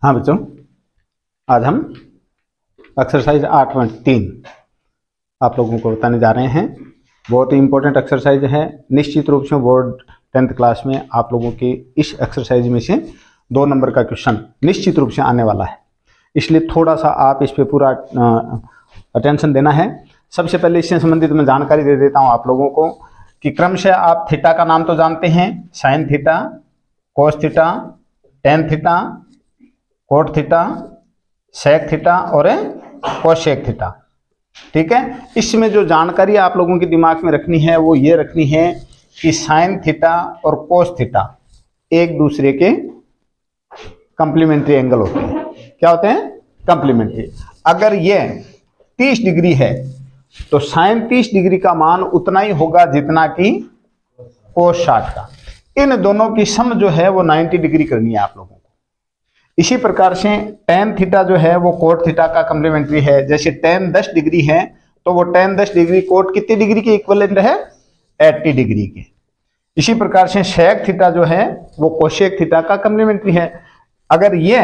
हाँ बच्चों, आज हम एक्सरसाइज 8.3 आप लोगों को बताने जा रहे हैं। बहुत ही इंपॉर्टेंट एक्सरसाइज है। निश्चित रूप से बोर्ड 10th क्लास में आप लोगों की इस एक्सरसाइज में से 2 नंबर का क्वेश्चन निश्चित रूप से आने वाला है, इसलिए थोड़ा सा आप इस पे पूरा अटेंशन देना है। सबसे पहले इससे संबंधित मैं जानकारी दे देता हूँ आप लोगों को कि क्रमशः आप थीटा का नाम तो जानते हैं, sine theta, cos theta, tan theta, cot theta, sec theta और कोसेक थीटा। ठीक है, इसमें जो जानकारी आप लोगों के दिमाग में रखनी है वो ये रखनी है कि साइन थीटा और कोस थीटा एक दूसरे के कंप्लीमेंट्री एंगल होते हैं। क्या होते हैं? कंप्लीमेंट्री। अगर ये 30 डिग्री है तो साइन 30 डिग्री का मान उतना ही होगा जितना कि कोस 60 का। इन दोनों की सम जो है वो 90 डिग्री करनी है आप लोगों को। इसी प्रकार से टेन थीटा जो है वो कोट थीटा का कंप्लीमेंट्री है। जैसे टेन 10 डिग्री है तो वो टेन 10 डिग्री कोट कितनी डिग्री के इक्विवेलेंट है? 80 डिग्री के। इसी प्रकार से सेक थीटा जो है वो कोसेक थीटा का कंप्लीमेंट्री है। अगर ये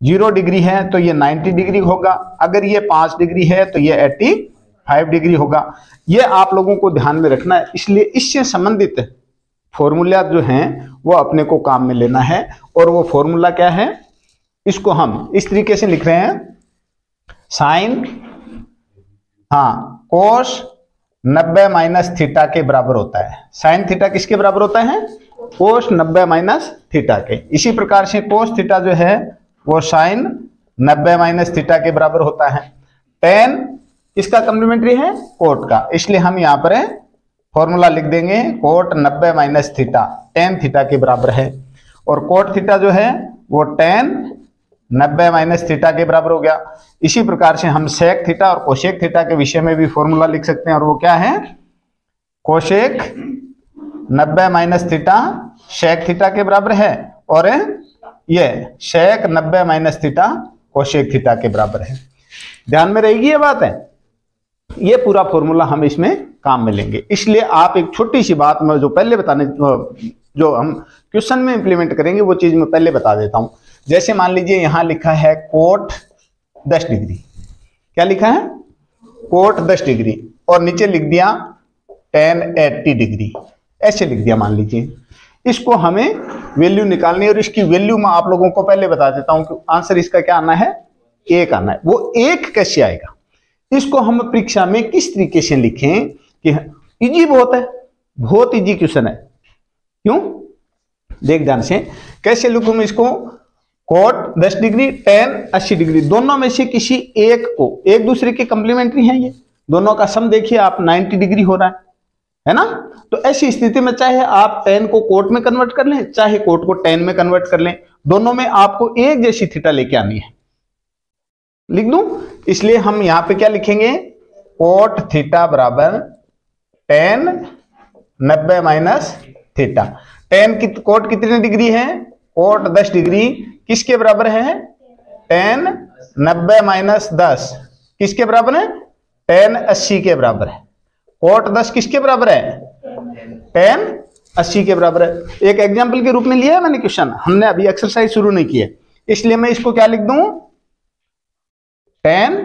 0 डिग्री है तो ये 90 डिग्री होगा, अगर ये 5 डिग्री है तो ये 85 डिग्री होगा। ये आप लोगों को ध्यान में रखना है, इसलिए इससे संबंधित फॉर्मूला जो हैं वो अपने को काम में लेना है। और वो फॉर्मूला क्या है? इसको हम इस तरीके से लिख रहे हैं, साइन कोस 90 माइनस थीटा के बराबर होता है। साइन थीटा किसके बराबर होता है? कोस 90 माइनस थीटा के। इसी प्रकार से कोस थीटा जो है वो साइन 90 माइनस थीटा के बराबर होता है। टेन इसका कंप्लीमेंट्री है कोट का, इसलिए हम यहां पर फॉर्मूला लिख देंगे, cot 90 minus theta tan theta के बराबर है। और कोट थीटा जो है वो टेन 90 माइनस थीटा के बराबर हो गया। इसी प्रकार से हम सेक थीटा और कोसेक थीटा के विषय में भी फॉर्मूला लिख सकते हैं, और वो क्या है? Cosec 90 minus theta sec theta के बराबर है, और ये sec 90 minus theta cosec theta के बराबर है। ध्यान में रहेगी ये बात है। ये पूरा फॉर्मूला हम इसमें काम में लेंगे। इसलिए आप एक छोटी सी बात में जो पहले बताने जो हम क्वेश्चन में इंप्लीमेंट करेंगे वो चीज मैं पहले बता देता हूं। जैसे मान लीजिए यहां लिखा है कोट 10 डिग्री। क्या लिखा है? कोट 10 डिग्री, और नीचे लिख दिया टेन 80 डिग्री, ऐसे लिख दिया मान लीजिए। इसको हमें वैल्यू निकालनी है, और इसकी वैल्यू मैं आप लोगों को पहले बता देता हूं कि आंसर इसका क्या आना है? 1 आना है। वो 1 कैसे आएगा? इसको हम परीक्षा में किस तरीके से लिखें कि इजी बहुत है, बहुत इजी क्वेश्चन है। क्यों? देख ध्यान से कैसे लिखूं मैं इसको। कोट 10 डिग्री, टेन 80 डिग्री, दोनों में से किसी एक को, एक दूसरे के कंप्लीमेंट्री हैं ये दोनों का सम देखिए आप 90 डिग्री हो रहा है ना। तो ऐसी स्थिति में चाहे आप टेन को कोट में कन्वर्ट कर लें, चाहे कोट को टेन में कन्वर्ट कर लें, दोनों में आपको एक जैसी थीटा लेके आनी है। लिख दूं? इसलिए हम यहां पे क्या लिखेंगे? कोट थीटा बराबर टेन 90 माइनस थीटा। टेन की कोट कितनी डिग्री है? कोट 10 डिग्री किसके बराबर है? टेन 90 माइनस 10 किसके बराबर है? टेन 80 के बराबर है। कोट 10 किसके बराबर है? टेन 80 के बराबर है। एक एग्जाम्पल के रूप में लिया है मैंने क्वेश्चन, हमने अभी एक्सरसाइज शुरू नहीं की है, इसलिए मैं इसको क्या लिख दूं? टेन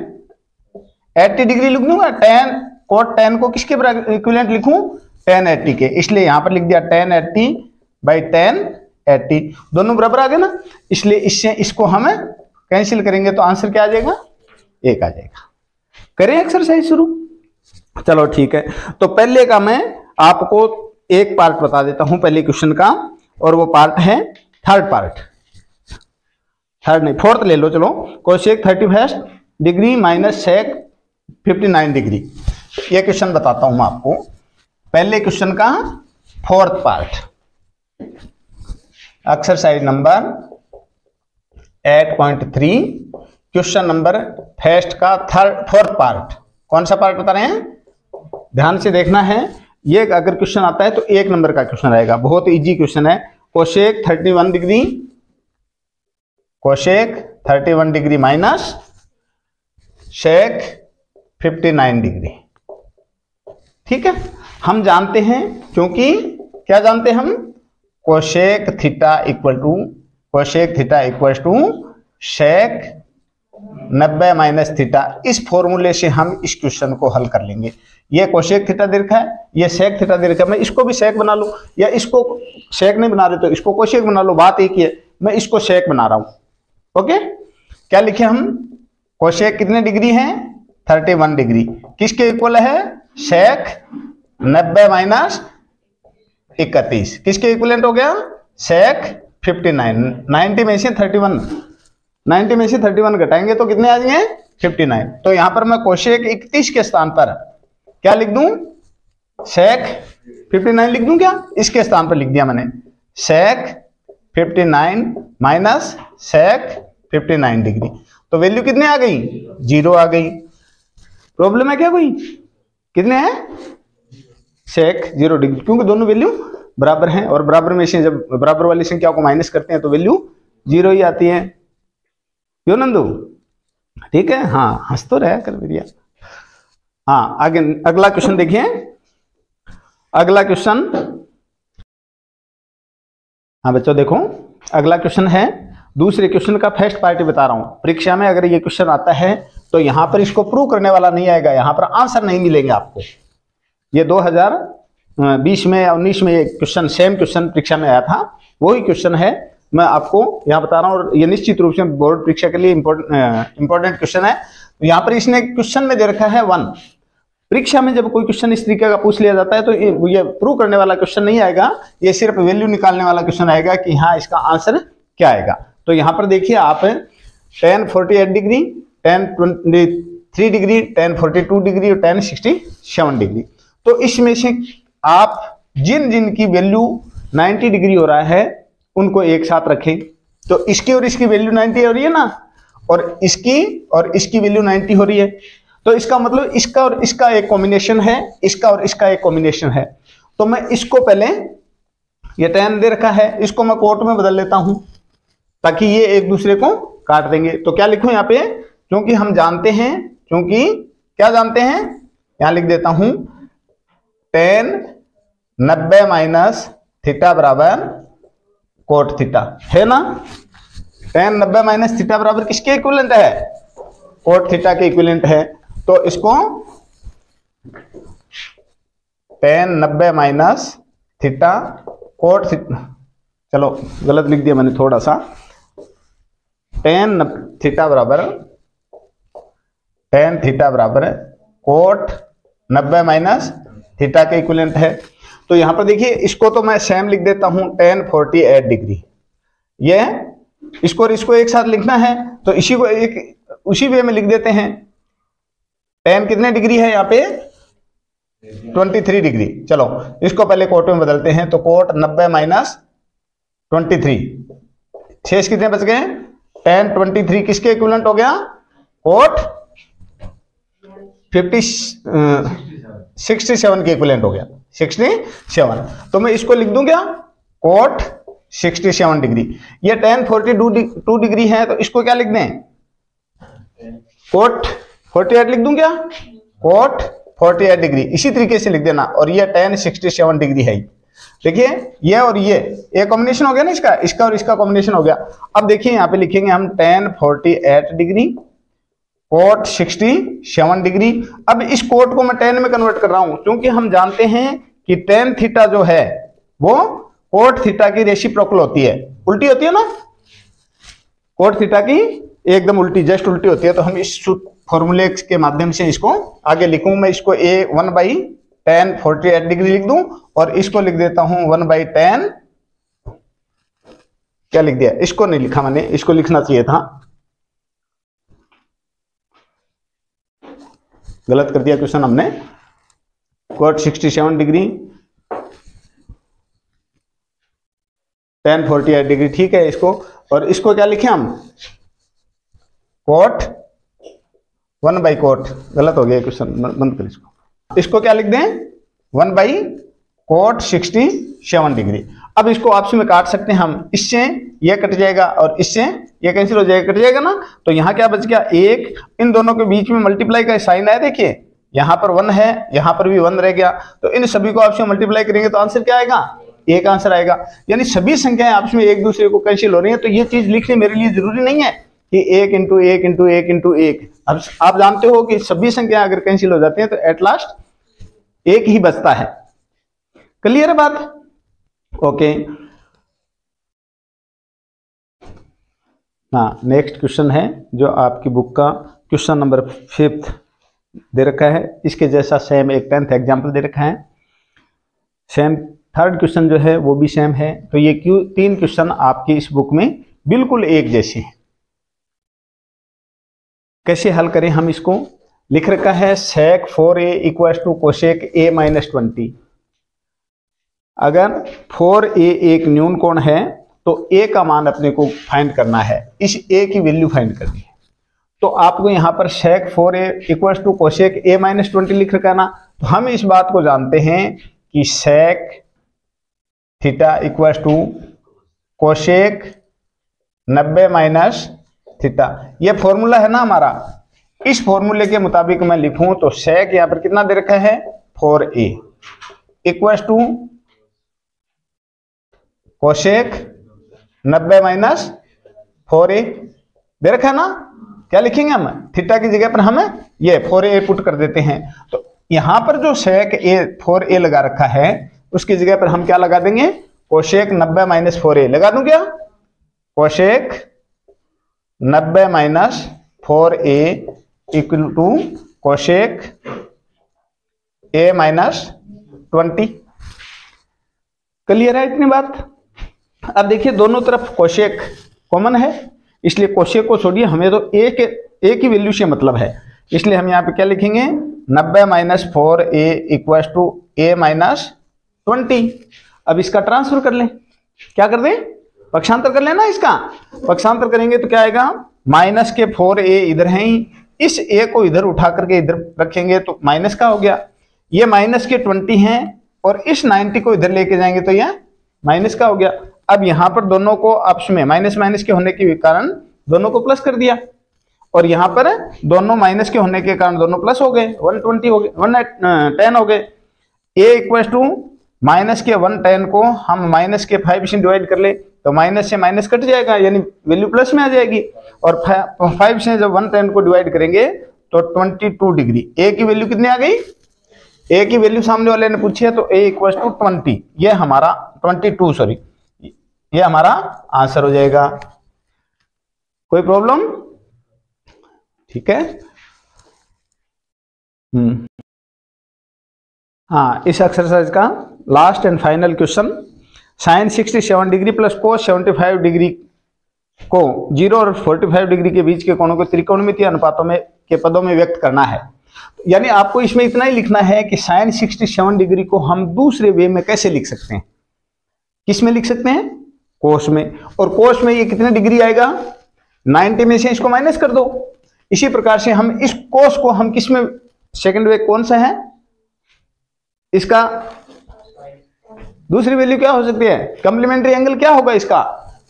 80 डिग्री लिख दूंगा। टेन कोट 10 को किसके इक्विवेलेंट लिखूं? टेन 80 के, इसलिए यहां पर लिख दिया टेन 80 बाई टेन 80, दोनों बराबर आ गए ना। इसलिए इससे इसको हम कैंसिल करेंगे तो आंसर क्या आ जाएगा? 1 आ जाएगा। करें एक्सरसाइज शुरू? चलो ठीक है। तो पहले का मैं आपको एक पार्ट बता देता हूं पहले क्वेश्चन का, और वो पार्ट है थर्ड पार्ट। थर्ड नहीं, फोर्थ ले लो चलो। Cosec 31 degree minus sec 59 degree, ये क्वेश्चन बताता हूं मैं आपको। पहले क्वेश्चन का fourth part, exercise number 8.3, question number first का फोर्थ पार्ट। कौन सा पार्ट बता रहे हैं? ध्यान से देखना है। ये अगर क्वेश्चन आता है तो 1 नंबर का क्वेश्चन आएगा, बहुत इजी क्वेश्चन है। Cosec 31 degree, cosec 31 degree minus sec 59 degree. ठीक है, हम जानते हैं, क्योंकि क्या जानते हैं हम? Cosec theta equal to cosec theta equal to sec 90 minus theta. इस फॉर्मूले से हम इस क्वेश्चन को हल कर लेंगे। ये कोशेक थीटा दे रखा है, ये सेक थीटा दे रखा है, मैं इसको भी सेक बना लूं या इसको सेक नहीं बना रहे तो इसको कोशेक बना लो, बात एक ही है। मैं इसको सेक बना रहा हूं। ओके, क्या लिखे हम? कोशेक कितने डिग्री है? 31 डिग्री। किसके इक्वल है? सेक 90 माइनस 31 किसके इक्विवेलेंट हो गया? सेक 59। 90 में से 31 घटाएंगे तो कितने आ जाएंगे? 59। तो यहां पर मैं कोशेक 31 के स्थान पर क्या लिख दूं? सेक 59 लिख दूं क्या? इसके स्थान पर लिख दिया मैंने, सेक 59 माइनस सेक 59 डिग्री। तो वैल्यू कितने आ गई? 0 आ गई। प्रॉब्लम है क्या कोई? कितने हैं? सेक 0 डिग्री, क्योंकि दोनों वैल्यू बराबर हैं और बराबर में से जब बराबर वाली संख्या को माइनस करते हैं तो वैल्यू 0 ही आती है। क्यों नंदू? ठीक है, हाँ हंस तो रहा कर भैया। हाँ आगे अगला क्वेश्चन देखिए। अगला क्वेश्चन, हाँ बच्चों देखो, अगला क्वेश्चन है, दूसरे क्वेश्चन का फर्स्ट पार्टी बता रहा हूं। परीक्षा में अगर ये क्वेश्चन आता है तो यहां पर इसको प्रूव करने वाला नहीं आएगा, यहां पर आंसर नहीं मिलेंगे आपको। ये 2020 में या 19 में ये क्वेश्चन, सेम क्वेश्चन परीक्षा में आया था, वही क्वेश्चन है मैं आपको यहाँ बता रहा हूँ। और ये निश्चित रूप से बोर्ड परीक्षा के लिए इंपॉर्टेंट क्वेश्चन है। तो यहाँ पर इसने क्वेश्चन में दे रखा है 1। परीक्षा में जब कोई क्वेश्चन इस तरीके का पूछ लिया जाता है तो ये प्रूव करने वाला क्वेश्चन नहीं आएगा, ये सिर्फ वैल्यू निकालने वाला क्वेश्चन आएगा कि हाँ इसका आंसर क्या आएगा। तो यहाँ पर देखिए आप tan 48 degree, tan 23 degree, tan 42 degree और tan 67 डिग्री। तो इसमें से आप जिन जिन की वैल्यू 90 डिग्री हो रहा है उनको एक साथ रखें। तो इसकी और इसकी वैल्यू 90 हो रही है ना, और इसकी वैल्यू 90 हो रही है, तो इसका मतलब इसका और इसका एक कॉम्बिनेशन है, इसका और इसका एक कॉम्बिनेशन है। तो मैं इसको पहले, ये tan दे रखा है, इसको मैं कोट में बदल लेता हूं ताकि ये एक दूसरे को काट देंगे। तो क्या लिखूं यहाँ पे? क्योंकि हम जानते हैं, क्योंकि क्या जानते हैं, यहां लिख देता हूं tan 90 माइनस थीटा बराबर कोट थीटा, है ना। tan 90 माइनस थीटा बराबर किसके इक्विवेलेंट है? कोट थीटा के इक्विवेलेंट है। तो इसको tan 90 minus theta cot theta, चलो गलत लिख दिया मैंने थोड़ा सा, tan थीटा बराबर कोट 90 माइनस थीटा के इक्विवेलेंट है। तो यहां पर देखिए, इसको तो मैं सेम लिख देता हूं tan 48 डिग्री। ये इसको और इसको एक साथ लिखना है तो इसी को एक उसी वे में लिख देते हैं। tan कितने डिग्री है यहाँ पे? 23 डिग्री। चलो इसको पहले कोट में बदलते हैं, तो कोट 90 माइनस 23, शेष कितने बच गए? tan 23 किसके इक्विवेलेंट हो गया? कोट 67 के इक्विवेलेंट हो गया, 67। तो मैं इसको लिख दूं क्या? Cot 67 degree. ये tan 42 डिग्री है तो इसको क्या लिख दें? कोट 48 लिख दूं क्या? कोट 48 डिग्री, इसी तरीके से लिख देना। और ये tan 67 डिग्री है। देखिए ये और ये कॉम्बिनेशन हो गया ना, इसका और इसका कॉम्बिनेशन हो गया। अब देखिए यहाँ पे लिखेंगे हम tan 48 डिग्री कोट 67 डिग्री। अब इस कोट को मैं tan में कन्वर्ट कर रहा हूं, क्योंकि हम जानते हैं कि tan थीटा जो है वो कोट थीटा की रेसिप्रोकल होती है, उल्टी होती है ना। कोट थीटा की एकदम उल्टी, जस्ट उल्टी होती है। तो हम इस फॉर्मूले के माध्यम से इसको आगे लिखूं। मैं इसको 1/tan 48 डिग्री लिख दूं और इसको लिख देता हूं 1/tan, क्या लिख दिया? इसको नहीं लिखा मैंने, इसको लिखना चाहिए था, गलत कर दिया क्वेश्चन हमने। कोट 67 डिग्री tan 48 डिग्री, ठीक है। इसको और इसको क्या लिखे हम? कोट 1/कोट, गलत हो गया क्वेश्चन, बंद कर इसको। इसको क्या लिख दें? 1/कोट 67 डिग्री। अब इसको आपस में काट सकते हैं हम, इससे ये कट जाएगा और इससे ये कैंसिल हो जाएगा, कट जाएगा ना। तो यहाँ क्या बच गया? 1, इन दोनों के बीच में मल्टीप्लाई का साइन है, देखिए यहाँ पर 1 है, यहाँ पर भी 1 रह गया। तो इन सभी को आपस में मल्टीप्लाई करेंगे तो आंसर क्या आएगा? एक आंसर आएगा। यानी सभी संख्याएं आपस में एक दूसरे को कैंसिल हो रही हैं, तो ये चीज लिखनी मेरे लिए जरूरी नहीं है कि 1 इंटू 1 इंटू 1 इंटू 1। अब आप जानते हो कि सभी संख्याएं अगर कैंसिल हो जाती हैं तो एट लास्ट एक ही बचता है। क्लियर है बात? ओके। हाँ, नेक्स्ट क्वेश्चन है जो आपकी बुक का क्वेश्चन नंबर 5 दे रखा है, इसके जैसा सेम एक 10th एग्जाम्पल दे रखा है। सेम 3rd क्वेश्चन जो है वो भी सेम है। तो ये 3 क्वेश्चन आपकी इस बुक में बिल्कुल एक जैसे हैं। कैसे हल करें हम इसको? लिख रखा है sec 4a equal to cosec a minus 20। अगर 4a एक न्यून कोण है तो a का मान अपने को फाइंड करना है, इस a की वैल्यू फाइंड करनी है। तो आपको यहां पर sec 4a equal to cosec a minus 20 लिख रखा है ना। तो हम इस बात को जानते हैं कि sec theta equal to cosec 90 minus theta, ये फॉर्मूला है ना हमारा। इस फॉर्मूले के मुताबिक मैं लिखूं तो sec यहां पर कितना दे रखा है 4a equal to cosec 90 minus 4a दे रखा है ना। क्या लिखेंगे हम? थीटा की जगह पर हम ये 4a पुट कर देते हैं। तो यहां पर जो sec a 4a लगा रखा है उसकी जगह पर हम क्या लगा देंगे? कोसेक 90 माइनस 4a लगा दूं क्या? Cosec 90 minus 4a equal to cosec a minus 20। Clear है इतनी बात? अब देखिए दोनों तरफ कोसेक कॉमन है, इसलिए कोसेक को छोड़िए, हमें तो a की वैल्यू से मतलब है, इसलिए हम यहाँ पे क्या लिखेंगे? 90 minus 4a equal to a minus 20। अब इसका ट्रांसफर कर लें। क्या कर दें? पक्षांतर कर लेना। इसका पक्षांतर करेंगे तो क्या आएगा? माइनस के 4a इधर है ही, इस a को इधर उठा करके इधर रखेंगे तो माइनस का हो गया। ये माइनस के 20 हैं और इस 90 को इधर लेके जाएंगे तो यह माइनस का हो गया। अब यहां पर दोनों को आपस में माइनस माइनस के होने के कारण दोनों को प्लस कर दिया, और यहां पर दोनों माइनस के होने के कारण दोनों प्लस हो गए, 120 हो गए, 110 हो गए। a इक्वल टू माइनस के 110 को हम माइनस के 5 से डिवाइड कर ले तो माइनस से माइनस कट जाएगा, यानी वैल्यू प्लस में आ जाएगी। और 5 से जब 110 को डिवाइड करेंगे तो 22 डिग्री। a की वैल्यू कितनी आ गई? a की वैल्यू सामने वाले ने पूछी है तो a इक्वल टू 20, ये हमारा 22 सॉरी, ये हमारा आंसर हो जाएगा। कोई प्रॉब्लम? ठीक है। हाँ, इस एक्सरसाइज का last and final question, sine 67 degree plus cos 75 degree को 0 और 45 डिग्री के बीच के कोणों को त्रिकोणमितीय अनुपातों में के पदों में व्यक्त करना है। यानी आपको इसमें इतना ही लिखना है कि साइन 67 डिग्री को हम दूसरे वे में कैसे लिख सकते हैं। किस में लिख सकते हैं? कोस में। और कोस में ये कितने डिग्री आएगा? 90 में से इसको माइनस कर दो। इसी प्रकार से हम इस कोस को हम किस में, सेकंड वे कौन सा है इसका? दूसरी वैल्यू क्या हो सकती है? कंप्लीमेंट्री एंगल क्या होगा इसका?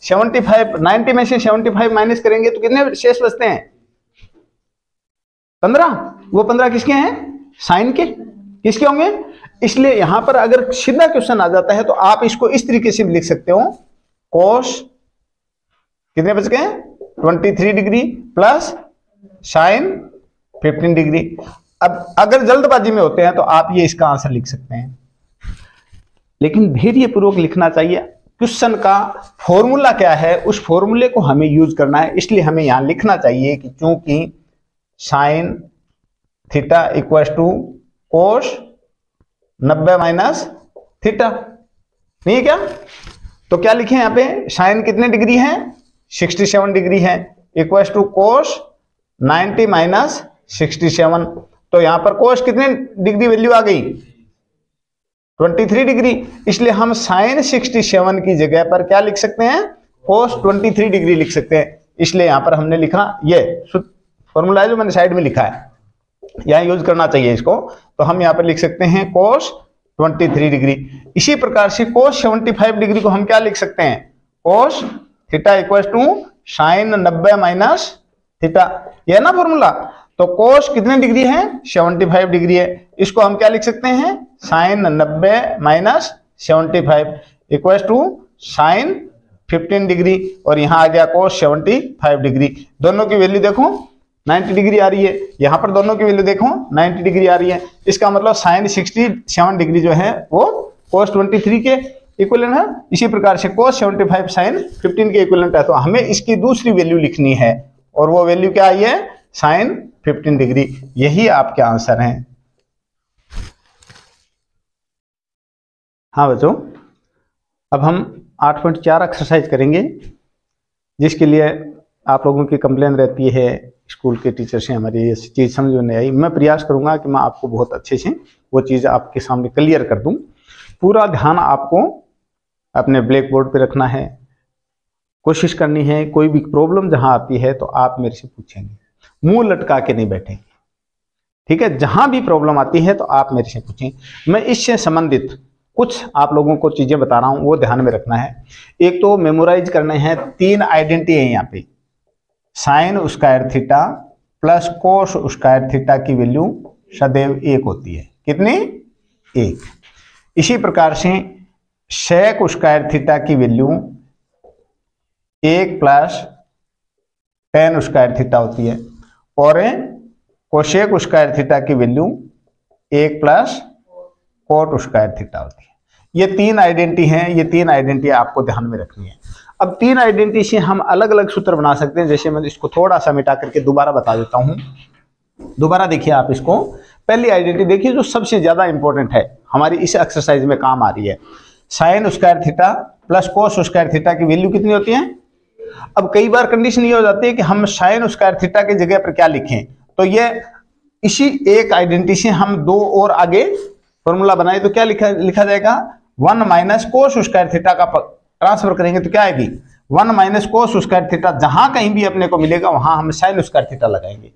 75। 90 में से 75 माइनस करेंगे तो कितने शेष बचते हैं? 15। वो 15 किसके हैं? साइन के। किसके होंगे? इसलिए यहां पर अगर सीधा क्वेश्चन आ जाता है तो आप इसको इस तरीके से भी लिख सकते हो, कोस कितने बच गए? 23 डिग्री प्लस साइन 15 डिग्री। अब अगर जल्दबाजी में होते हैं तो आप ये इसका आंसर लिख सकते हैं, लेकिन धैर्य पूर्वक लिखना चाहिए। क्वेश्चन का फॉर्मूला क्या है उस फॉर्मूले को हमें यूज करना है, इसलिए हमें यहां लिखना चाहिए कि चूंकि sine theta equal to cos 90 minus theta, नहीं है क्या? तो क्या लिखें यहां पे? साइन कितने डिग्री है? 67 डिग्री है, इक्वल टू कोस 90 माइनस 67। तो यहां पर कोस कितने डिग्री वैल्यू आ गई? 23 डिग्री। इसलिए हम साइन 67 की जगह पर क्या लिख सकते हैं? कोस 23 डिग्री लिख सकते हैं। इसलिए यहां पर हमने लिखा, ये फॉर्मूला जो मैंने साइड में लिखा है यहां यूज करना चाहिए इसको। तो हम यहां पर लिख सकते हैं कोस 23 डिग्री। इसी प्रकार से कोस 75 डिग्री को हम क्या लिख सकते हैं? Cos theta equal to sine 90 minus theta, यह ना फॉर्मूला। तो कोस कितने डिग्री है? 75 डिग्री है। इसको हम क्या लिख सकते हैं? Sine 90 minus 75। Equal to sine 15 degree, और यहाँ आ गया कोस 75 डिग्री। दोनों की वैल्यू देखो 90 डिग्री आ रही है, यहाँ पर दोनों की वैल्यू देखो 90 डिग्री आ रही है। इसका मतलब साइन 67 डिग्री जो है वो कोस 23 के इक्विवेलेंट है। इसी प्रकार से कोस 75 साइन 15 के इक्विवेलेंट है। तो हमें इसकी दूसरी वैल्यू लिखनी है, और वो वैल्यू क्या आई है? Sine 15 degree. यही आपके आंसर हैं। हाँ बच्चों, अब हम 8.4 एक्सरसाइज करेंगे, जिसके लिए आप लोगों की कंप्लेन रहती है स्कूल के टीचर से हमारी ये चीज़ समझ में नहीं आई। मैं प्रयास करूंगा कि मैं आपको बहुत अच्छे से वो चीज़ आपके सामने क्लियर कर दूं। पूरा ध्यान आपको अपने ब्लैक बोर्ड पे रखना है, कोशिश करनी है। कोई भी प्रॉब्लम जहां आती है तो आप मेरे से पूछेंगे, मुंह लटका के नहीं बैठेंगे, ठीक है? जहां भी प्रॉब्लम आती है तो आप मेरे से पूछें। मैं इससे संबंधित कुछ आप लोगों को चीजें बता रहा हूं, वो ध्यान में रखना है। एक तो मेमोराइज करने हैं 3 आइडेंटिटी है यहाँ पे। Sine square theta plus cos square theta की वैल्यू सदैव 1 होती है। कितनी? 1। इसी प्रकार से सेक स्क्वायर थीटा की value 1 plus tan square theta होती है, और कोसेक स्क्वायर थीटा की value 1 plus cot square theta होती है। ये 3 आइडेंटिटी हैं, ये 3 आइडेंटिटी आपको ध्यान में रखनी है। अब 3 आइडेंटिटी से हम अलग अलग सूत्र बना सकते हैं। जैसे मैं इसको थोड़ा सा मिटा करके दोबारा बता देता हूं। दोबारा देखिए आप इसको। पहली आइडेंटिटी देखिए जो सबसे ज्यादा इंपॉर्टेंट है, हमारी इस एक्सरसाइज में काम आ रही है। Sine square theta plus cos square theta की वैल्यू कितनी होती है? अब कई बार कंडीशन ये हो जाती है कि हम साइन स्क्वायर थीटा की जगह पर क्या लिखें, तो ये इसी एक आइडेंटिटी से हम 2 और आगे फॉर्मूला बनाए तो क्या लिखा जाएगा? 1 माइनस कोस स्क्वायर थीटा का ट्रांसफर करेंगे तो क्या आएगी? 1 माइनस कोस स्क्वायर थीटा। जहां कहीं भी अपने को मिलेगा वहां हम साइन स्क्वायर थीटा लगाएंगे,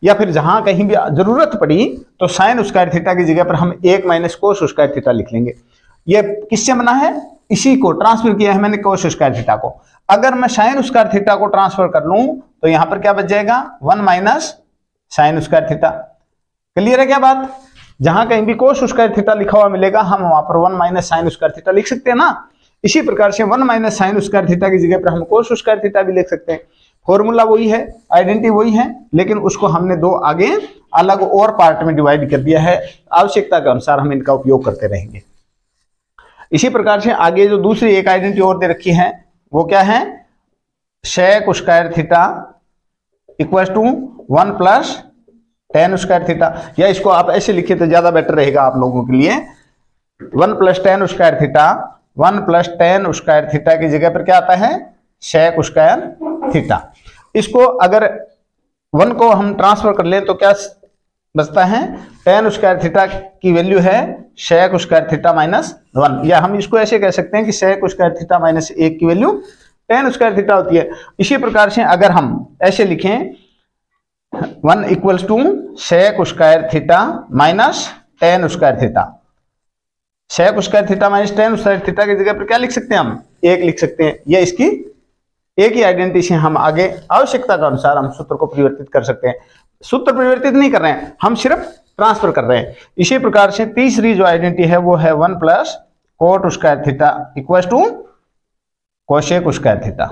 या फिर जहां कहीं भी जरूरत पड़ी तो साइन स्क्वायर थीटा की जगह पर हम 1 माइनस कोस स्क्वायर थीटा लिख लेंगे। ये किससे बना है? इसी को ट्रांसफर किया है मैंने कोस स्क्वायर थीटा को। अगर मैं साइन स्क्वायर थीटा को ट्रांसफर कर लूं तो यहां पर क्या बच जाएगा? 1 minus sine square theta. Clear है क्या बात? जहां कहीं भी कोस स्क्वायर थीटा लिखा हुआ मिलेगा हम वहां पर 1 माइनस साइन स्क्वायर थीटा लिख सकते हैं ना। इसी प्रकार से 1 माइनस साइन स्क्वायर थीटा की जगह पर हम कोस स्क्वायर थीटा भी लिख सकते हैं। फॉर्मूला वही है, आइडेंटिटी वही है, लेकिन उसको हमने 2 आगे अलग और पार्ट में डिवाइड कर दिया है। आवश्यकता के अनुसार हम इनका उपयोग करते रहेंगे। इसी प्रकार से आगे जो दूसरी एक आइडेंटिटी और दे रखी है वो क्या है? Sec square theta equal to 1 plus tan square theta, या इसको आप ऐसे लिखे तो ज्यादा बेटर रहेगा आप लोगों के लिए। 1 plus tan square theta, 1 plus tan square theta की जगह पर क्या आता है? Sec square theta. इसको अगर 1 को हम ट्रांसफर कर लें तो क्या बचता है? टेन स्क्वायर थीटा की वैल्यू है सेक स्क्वायर थीटा माइनस 1, या हम इसको ऐसे कह सकते हैं कि सेक स्क्वायर थीटा माइनस 1 की वैल्यू टेन स्क्वायर थीटा होती है। इसी प्रकार से अगर हम ऐसे लिखें 1 equals to sec square theta minus tan square theta, sec square theta minus tan square theta की जगह पर क्या लिख सकते हैं? हम 1 लिख सकते हैं। यह इसकी एक ही आइडेंटिटी से हम आगे आवश्यकता के अनुसार हम सूत्र को परिवर्तित कर सकते हैं। सूत्र परिवर्तित नहीं कर रहे हैं, हम सिर्फ ट्रांसफर कर रहे हैं। इसी प्रकार से तीसरी जो आइडेंटिटी है वो है 1 plus cot square theta equal to cosec square theta.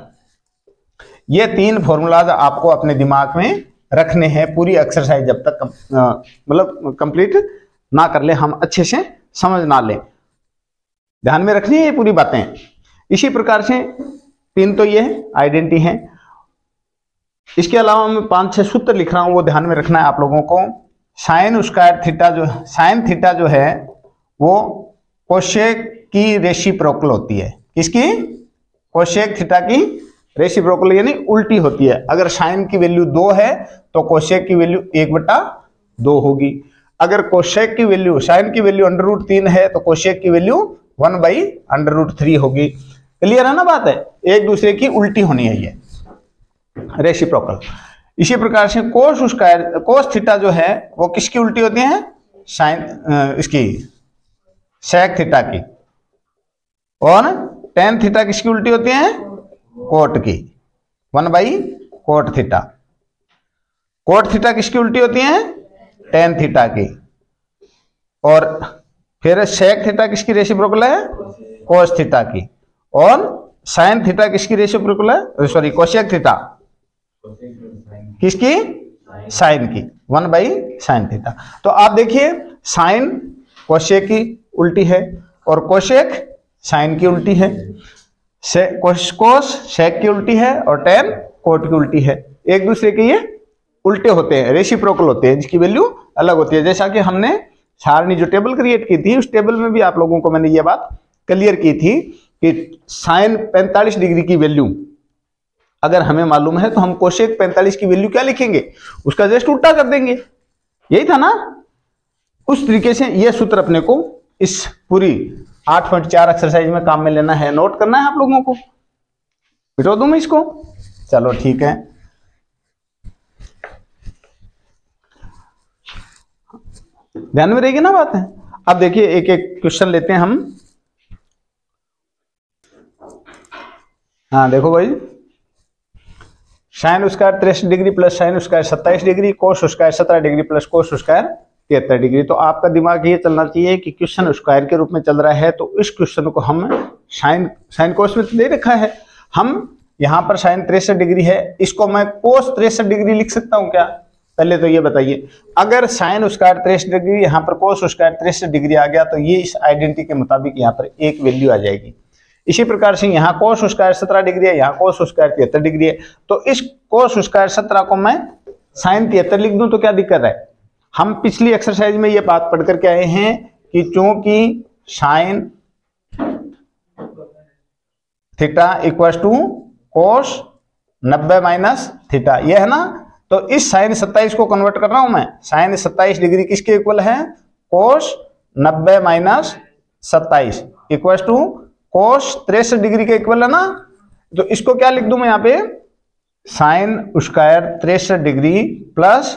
ये 3 फॉर्मूलाज आपको अपने दिमाग में रखने हैं पूरी एक्सरसाइज जब तक मतलब कंप्लीट ना कर ले, हम अच्छे से समझ ना ले। ध्यान में रखनी है ये पूरी बातें। इसी प्रकार से 3 तो ये आइडेंटिटी है। इसके अलावा मैं 5-6 सूत्र लिख रहा हूं, वो ध्यान में रखना है आप लोगों को। साइन स्क्वायर थीटा जो साइन थीटा जो है वो कोसेक की रेसिप्रोकल होती है। किसकी? कोसेक थीटा की रेसिप्रोकल यानी उल्टी होती है। अगर साइन की वैल्यू 2 है तो कोसेक की वैल्यू 1/2 होगी। अगर कोसेक की वैल्यू साइन की वैल्यू √3 है तो कोसेक की वैल्यू 1/√3 होगी। क्लियर है ना बात है? एक दूसरे की उल्टी होनी है ये रेसिप्रोकल। इसी प्रकार से कोस थीटा जो है वो किसकी उल्टी होती है? साइन इसकी सेक थीटा की। और टेन थीटा किसकी उल्टी होती है? कोट की, 1/कोट थीटा। कोट थीटा किसकी उल्टी होती है? टेन थीटा की। और फिर सेक थीटा किसकी रेसिप्रोकल है? कोस थीटा की, और साइन थीटा किसकी रेसिप्रोकल है, सॉरी कोसेक थीटा किसकी, साइन की, 1/sin थीटा। तो आप देखिए साइन कोसेक की उल्टी है और कोसेक साइन की उल्टी है, कोस सेक की उल्टी है और टेन कोट की उल्टी है। एक दूसरे के ये उल्टे होते हैं, रेसिप्रोकल होते हैं, जिसकी वैल्यू अलग होती है। जैसा कि हमने सारणी जो टेबल क्रिएट की थी, उस टेबल में भी आप लोगों को मैंने ये बात क्लियर की थी कि साइन 45 डिग्री की वैल्यू अगर हमें मालूम है तो हम कोसेक 45 की वैल्यू क्या लिखेंगे, उसका जस्ट उल्टा कर देंगे। यही था ना। उस तरीके से यह सूत्र अपने को इस पूरी 8.4 एक्सरसाइज में काम में लेना है, नोट करना है आप लोगों को। बिठो दूं मैं इसको, चलो ठीक है। ध्यान में रहेगी ना बात है। अब देखिए एक एक क्वेश्चन लेते हैं हम। हाँ देखो भाई, sine square 63 degree plus sine square 27 degree, cos square 17 degree plus cos square 73 degree. तो आपका दिमाग ये चलना चाहिए कि क्वेश्चन स्क्वायर के रूप में चल रहा है, तो इस क्वेश्चन को हम साइन कोस में दे रखा है, हम यहाँ पर साइन 63 डिग्री है, इसको मैं कोस 63 डिग्री लिख सकता हूँ क्या? पहले तो ये बताइए, अगर साइन स्क्वायर 63 डिग्री यहाँ पर कोस स्क्वायर 63 डिग्री आ गया तो ये इस आइडेंटिटी के मुताबिक यहाँ पर एक वैल्यू आ जाएगी। इसी प्रकार से यहाँ कोस स्क्वायर 17 डिग्री है, यहाँ कोस स्क्वायर 73 डिग्री है, तो इस कोस स्क्वायर 17 को मैं साइन 73 लिख दूं तो क्या दिक्कत है? हम पिछली एक्सरसाइज में ये बात पढ़ करके आए हैं कि चूंकि sine theta equal to cos 90 minus theta, ये है ना। तो इस साइन 27 को कन्वर्ट कर रहा हूं मैं, साइन 27 डिग्री किसके इक्वल है? Cos 90 minus 27 equal to cos 63 degree के इक्वल है ना। तो इसको क्या लिख दूं मैं यहाँ पे? Sine square 63 degree plus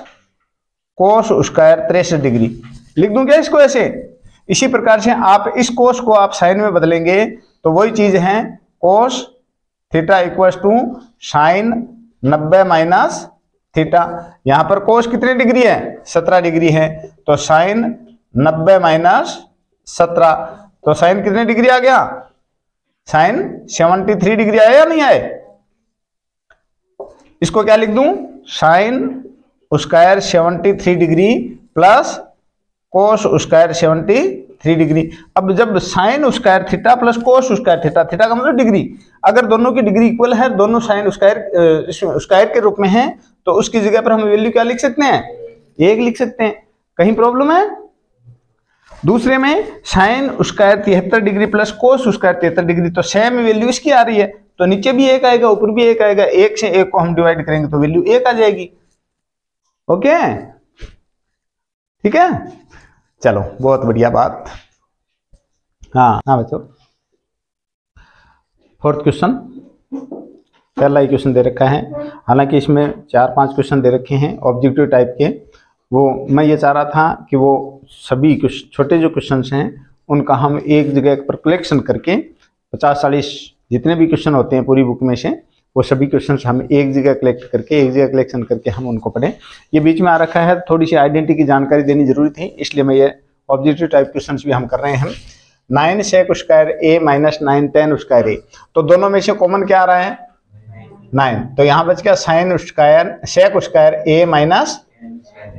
cos square 63 degree लिख दूं क्या इसको ऐसे? इसी प्रकार से आप इस कोस को आप साइन में बदलेंगे तो वही चीज है cos theta equal to sine 90 minus theta. यहां पर कोस कितने डिग्री है? 17 डिग्री है, तो साइन 90 माइनस 17, तो साइन कितने डिग्री आ गया? साइन 73 डिग्री आया या नहीं आए? इसको क्या लिख दूं? Sine square 73 degree plus cos square 73 degree. अब जब sine square theta plus cos square theta, theta का मतलब डिग्री, अगर दोनों की डिग्री इक्वल है, दोनों साइन स्क्वायर के रूप में है, तो उसकी जगह पर हम वैल्यू क्या लिख सकते हैं? 1 लिख सकते हैं। कहीं प्रॉब्लम है? दूसरे में sine square 73 degree plus cos square 73 degree, तो सेम वैल्यू इसकी आ रही है, तो नीचे भी 1 आएगा, ऊपर भी 1 आएगा, 1 से 1 को हम डिवाइड करेंगे तो वैल्यू 1 आ जाएगी। ओके ठीक है, चलो बहुत बढ़िया बात। हाँ बच्चों, फोर्थ क्वेश्चन, पहला ही क्वेश्चन दे रखा है, हालांकि इसमें 4-5 क्वेश्चन दे रखे हैं ऑब्जेक्टिव टाइप के। वो मैं ये चाह रहा था कि वो सभी छोटे जो क्वेश्चंस हैं उनका हम एक जगह पर कलेक्शन करके 50-40 जितने भी क्वेश्चन होते हैं पूरी बुक में से, वो सभी क्वेश्चंस हम एक जगह कलेक्शन करके हम उनको पढ़ें। ये बीच में आ रखा है, थोड़ी सी आइडेंटिटी की जानकारी देनी जरूरी थी, इसलिए मैं ये ऑब्जेक्टिव टाइप क्वेश्चंस भी हम कर रहे हैं। 9 सेक square a minus 9 ten square ए, तो दोनों में से कॉमन क्या आ रहा है? 9, तो यहाँ बच गया sine square sec square a minus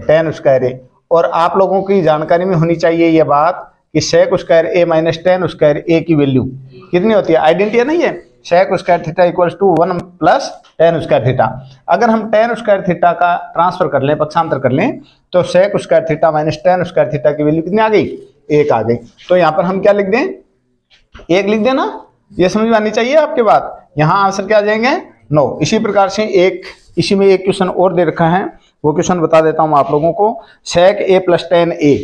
10 square ए। और आप लोगों की जानकारी में होनी चाहिए ये बात कि sec square a minus 10 square a की वैल्यू कितनी होती है? आइडेंटिटी नहीं है, sec square theta equals to 1 plus 10 square theta. अगर हम 10 स्क्वायर थीटा का ट्रांसफर कर लें, पक्षांतर कर लें, तो sec square theta minus 10 square theta की वैल्यू कितनी आ गई? 1 आ गई। तो यहाँ पर हम क्या लिख दें? 1 लिख देना। ये समझ में आनी चाहिए आपके बात। यहाँ आंसर क्या आ जाएंगे? 9। इसी प्रकार से इसी में एक क्वेश्चन और दे रखा है, वो क्वेश्चन बता देता हूं आप लोगों को। सेक ए प्लस 10 ए,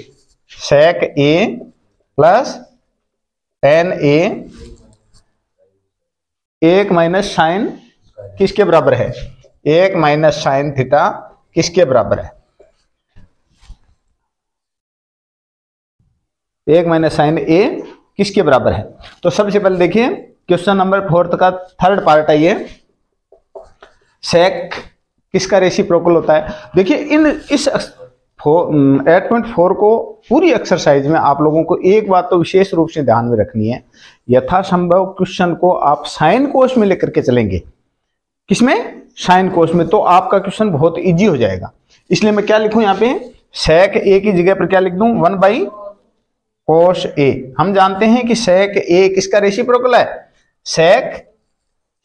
सेक ए प्लस 10 ए 1 माइनस साइन किसके बराबर है? 1 माइनस साइन थीटा किसके बराबर है? 1 माइनस साइन ए किसके बराबर है? तो सबसे पहले देखिए क्वेश्चन नंबर 4 का थर्ड पार्ट है ये, सेक किसका रेसिप्रोकल होता है? देखिए इस 8.4 को पूरी एक्सरसाइज में आप लोगों को एक बात तो विशेष रूप से ध्यान में रखनी है, यथासंभव क्वेश्चन को आप साइन कोश में लेकर के चलेंगे। किसमें? साइन कोश में, तो आपका क्वेश्चन बहुत इजी हो जाएगा। इसलिए मैं क्या लिखूं यहाँ पे, सेक ए की जगह पर क्या लिख दूं, 1 कोश ए। हम जानते हैं कि सेक ए किसका रेसिप्रोकल है, सेक,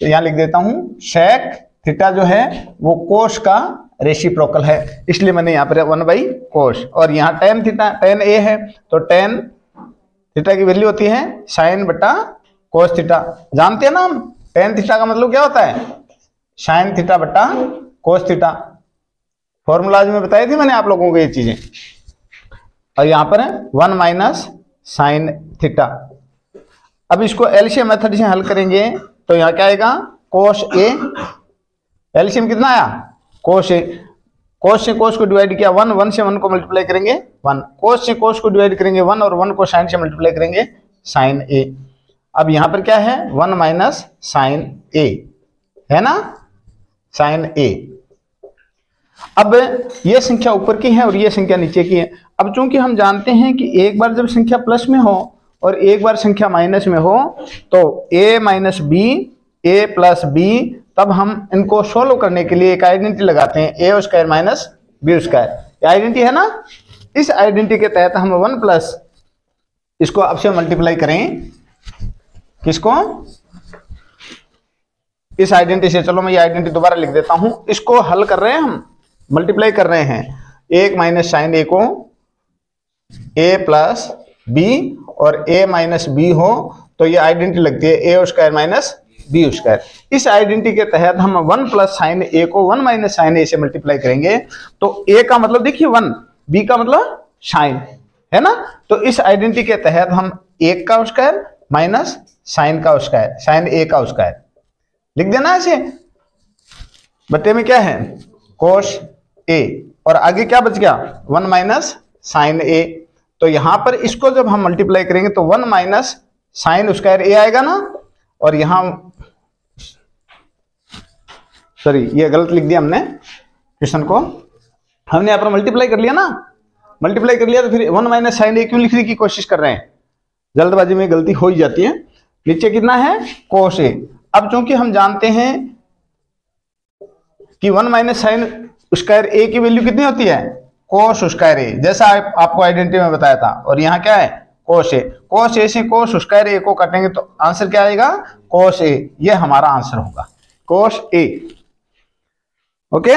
यहां लिख देता हूं, सेक थीटा जो है वो कोश का रेसिप्रोकल है, इसलिए मैंने यहाँ पर 1 कोश। और यहाँ टेन थीटा, टेन ए है, तो टेन थीटा की वैल्यू होती है साइन बटा कोस थीटा। जानते हैं ना हम, टेन थीटा का मतलब क्या होता है, साइन थीटा बटा कोस थीटा। फॉर्मूलाज में बताई थी मैंने आप लोगों को ये चीजें। और यहाँ पर है 1 साइन थीटा। अब इसको एलसीएम मेथड से हल करेंगे तो यहाँ क्या आएगा, कोस ए, एलसीएम कितना आया, कोस ए। कोस से कोस को डिवाइड किया 1, 1 से 1 को मल्टीप्लाई करेंगे 1, कोस से कोस को डिवाइड करेंगे 1 और 1 को साइन से मल्टीप्लाई करेंगे साइन ए। अब यहाँ पर क्या है, 1 साइन ए है ना, साइन ए। अब ये संख्या ऊपर की है और ये संख्या नीचे की है। अब चूंकि हम जानते हैं कि एक बार जब संख्या प्लस में हो और एक बार संख्या माइनस में हो तो a minus b, a plus b, तब हम इनको सोल्व करने के लिए एक आइडेंटिटी लगाते हैं, a square minus b square. ये आइडेंटिटी है ना, इस आइडेंटिटी के तहत हम 1 प्लस इसको अब से मल्टीप्लाई करें, किसको, इस आइडेंटिटी से। चलो मैं ये आइडेंटिटी दोबारा लिख देता हूं, इसको हल कर रहे हैं हम, मल्टीप्लाई कर रहे हैं। 1 माइनस साइन ए को a प्लस बी और a माइनस बी हो तो ये आइडेंटिटी लगती है a square minus b square. इस आइडेंटिटी के तहत हम 1 प्लस साइन ए को 1 माइनस साइन ए से मल्टीप्लाई करेंगे तो a का मतलब देखिए 1, b का मतलब साइन है ना। तो इस आइडेंटिटी के तहत हम 1 का स्क्वायर माइनस साइन का स्क्वायर, साइन ए का स्क्वायर लिख देना ऐसे। बट्टे में क्या है, कोस ए, और आगे क्या बच गया, 1 माइनस साइन ए। तो यहां पर इसको जब हम मल्टीप्लाई करेंगे तो 1 माइनस साइन स्क्वायर ए आएगा ना, और यहां सॉरी ये गलत लिख दिया हमने क्वेश्चन को, हमने यहां पर मल्टीप्लाई कर लिया ना, मल्टीप्लाई कर लिया तो फिर 1 माइनस साइन ए क्यों लिखने की कोशिश कर रहे हैं, जल्दबाजी में गलती हो ही जाती है। नीचे कितना है, कोस ए। अब चूंकि हम जानते हैं कि 1 माइनस साइन स्क्वायर ए की वैल्यू कितनी होती है, कोस स्क्वायर ए, जैसा आपको आइडेंटिटी में बताया था। और यहाँ क्या है, कोस ए। कोस ए से कोस स्क्वायर ए को काटेंगे तो आंसर क्या आएगा, कोस ए। ये हमारा आंसर होगा, कोस ए। ओके।